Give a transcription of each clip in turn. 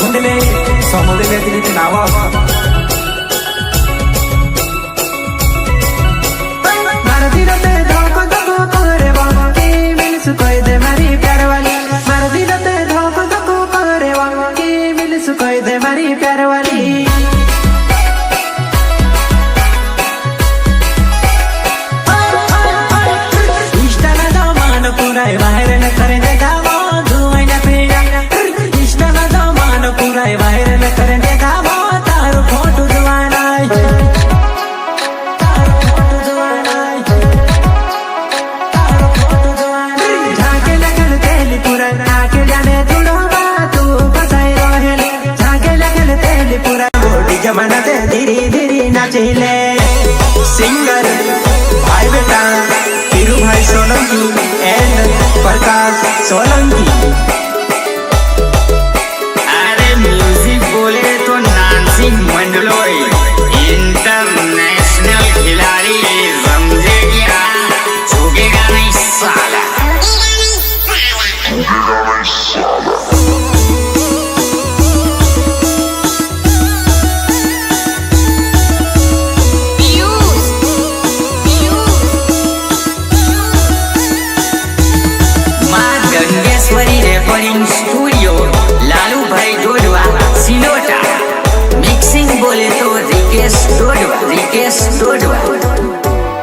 कुंडले समुद्र में नावा धीरे धीरे नाचेले सिंगर भाई बेटा हीरू भाई सोलंकी एंड प्रकाश सोलंकी। अरे म्यूजिक बोले तो नानसी मंडलोई इंटरनेशनल खिलाड़ी समझे क्या, झुकेगा नहीं साला। स्टूडियो लालू भाई डोडवा सिलोटा। मिक्सिंग बोले तो रिकेश डोडवा।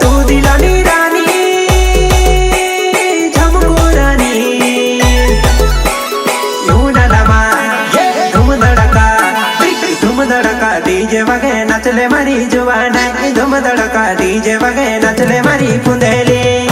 तू दिलानी रानी झमको रानी धूम धड़का डीजे वगे नचले मारी जुबाना, धूम धड़का डीजे वगे नचले मारी पुंदेली।